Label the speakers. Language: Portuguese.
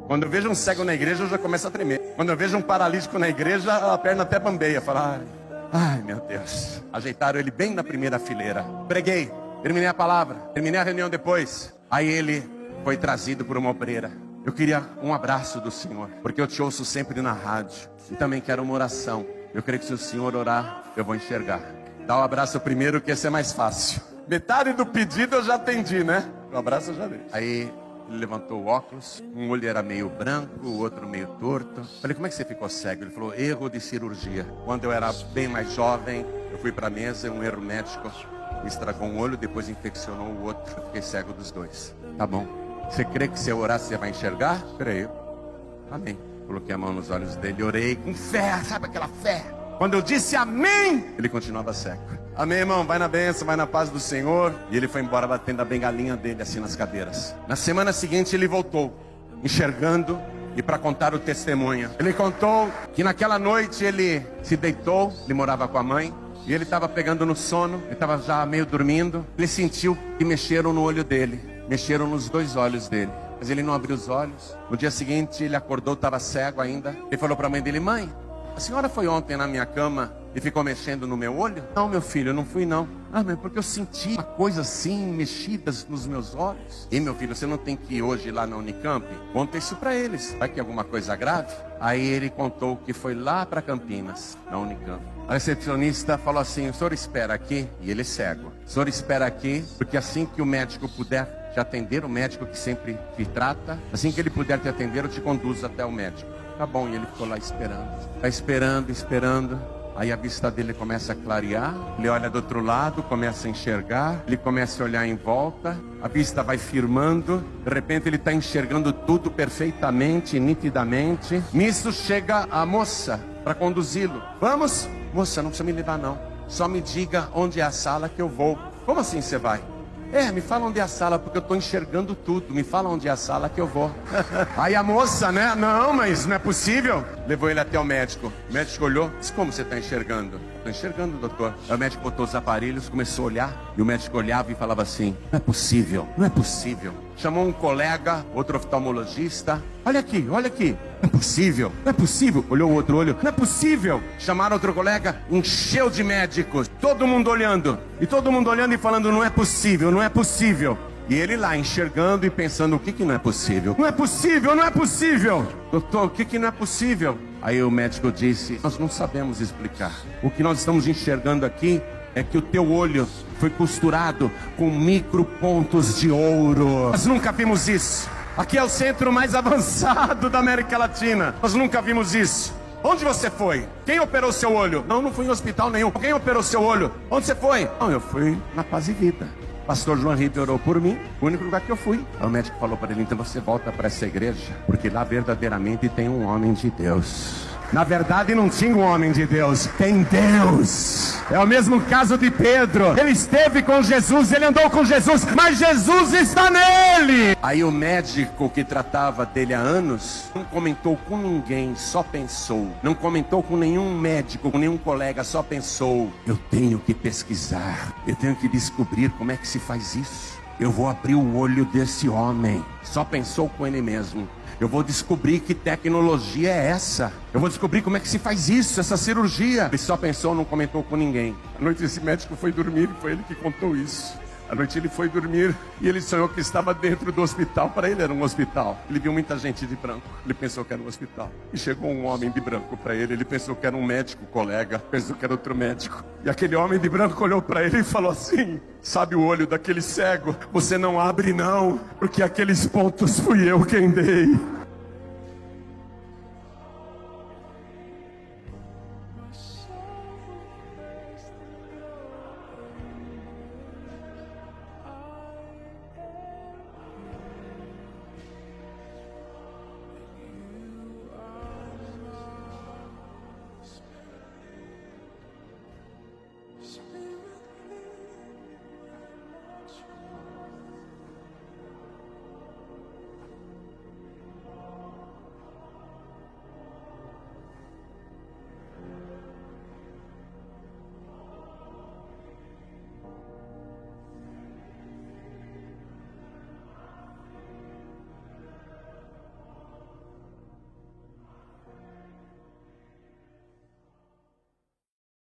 Speaker 1: Quando eu vejo um cego na igreja, eu já começo a tremer. Quando eu vejo um paralítico na igreja, a perna até bambeia. Fala, ai meu Deus. Ajeitaram ele bem na primeira fileira. Preguei, terminei a palavra, terminei a reunião depois. Aí ele foi trazido por uma obreira. Eu queria um abraço do Senhor, porque eu te ouço sempre na rádio. E também quero uma oração. Eu creio que se o Senhor orar, eu vou enxergar. Dá o abraço primeiro, que esse é mais fácil. Metade do pedido eu já atendi, né? O abraço eu já dei. Aí ele levantou o óculos. Um olho era meio branco, o outro meio torto. Falei, como é que você ficou cego? Ele falou, erro de cirurgia. Quando eu era bem mais jovem, eu fui para a mesa, um erro médico me estragou um olho, depois infeccionou o outro. Eu fiquei cego dos dois. Tá bom. Você crê que se eu orar, você vai enxergar? Creio. Amém. Coloquei a mão nos olhos dele, orei com fé, sabe aquela fé? Quando eu disse amém, ele continuava cego. Amém, irmão, vai na bênção, vai na paz do Senhor. E ele foi embora batendo a bengalinha dele assim nas cadeiras. Na semana seguinte ele voltou, enxergando e para contar o testemunho. Ele contou que naquela noite ele se deitou, ele morava com a mãe. E ele estava pegando no sono, ele estava já meio dormindo. Ele sentiu que mexeram no olho dele, mexeram nos dois olhos dele. Mas ele não abriu os olhos. No dia seguinte ele acordou, estava cego ainda. Ele falou para a mãe dele, mãe, a senhora foi ontem na minha cama e ficou mexendo no meu olho? Não, meu filho, eu não fui não. Ah, mas porque eu senti uma coisa assim, mexidas nos meus olhos. E meu filho, você não tem que ir hoje lá na Unicamp? Conta isso para eles, vai que é alguma coisa grave? Aí ele contou que foi lá para Campinas, na Unicamp. A recepcionista falou assim, o senhor espera aqui, e ele é cego. O senhor espera aqui, porque assim que o médico puder te atender, o médico que sempre te trata, assim que ele puder te atender, eu te conduzo até o médico. Tá bom, e ele ficou lá esperando. Tá esperando. Aí a vista dele começa a clarear. Ele olha do outro lado, começa a enxergar. Ele começa a olhar em volta. A vista vai firmando. De repente ele está enxergando tudo perfeitamente, nitidamente. Nisso chega a moça para conduzi-lo. Vamos? Moça, não precisa me levar não. Só me diga onde é a sala que eu vou. Como assim você vai? Me fala onde é a sala, porque eu estou enxergando tudo. Me fala onde é a sala que eu vou. Aí a moça, né? Não, mas não é possível. Levou ele até o médico. O médico olhou. Disse, como você está enxergando? Estou enxergando, doutor. Aí o médico botou os aparelhos, começou a olhar. E o médico olhava e falava assim, não é possível, não é possível. Chamou um colega, outro oftalmologista. Olha aqui, não é possível, não é possível. Olhou o outro olho, não é possível. Chamaram outro colega, encheu de médicos. Todo mundo olhando. E todo mundo olhando e falando, não é possível, não é possível. E ele lá enxergando e pensando, o que não é possível? Não é possível, não é possível. Doutor, o que não é possível? Aí o médico disse, nós não sabemos explicar. O que nós estamos enxergando aqui é que o teu olho foi costurado com micropontos de ouro. Nós nunca vimos isso. Aqui é o centro mais avançado da América Latina. Nós nunca vimos isso. Onde você foi? Quem operou seu olho? Não fui em hospital nenhum. Quem operou seu olho? Onde você foi? Não, eu fui na Paz e Vida. Pastor João Ribeiro orou por mim, o único lugar que eu fui. Aí o médico falou para ele, então você volta para essa igreja, porque lá verdadeiramente tem um homem de Deus. Na verdade não tinha um homem de Deus, tem Deus. É o mesmo caso de Pedro. Ele esteve com Jesus, ele andou com Jesus, mas Jesus está nele. Aí o médico que tratava dele há anos não comentou com ninguém, só pensou. Não comentou com nenhum médico, com nenhum colega, só pensou, eu tenho que pesquisar, eu tenho que descobrir como é que se faz isso. Eu vou abrir o olho desse homem. Só pensou com ele mesmo. Eu vou descobrir que tecnologia é essa. Eu vou descobrir como é que se faz isso, essa cirurgia. Ele só pensou, não comentou com ninguém. À noite esse médico foi dormir e foi ele que contou isso. À noite ele foi dormir e ele sonhou que estava dentro do hospital. Para ele era um hospital. Ele viu muita gente de branco. Ele pensou que era um hospital. E chegou um homem de branco para ele. Ele pensou que era um médico, colega. Pensou que era outro médico. E aquele homem de branco olhou para ele e falou assim, sabe o olho daquele cego? Você não abre não, porque aqueles pontos fui eu quem dei.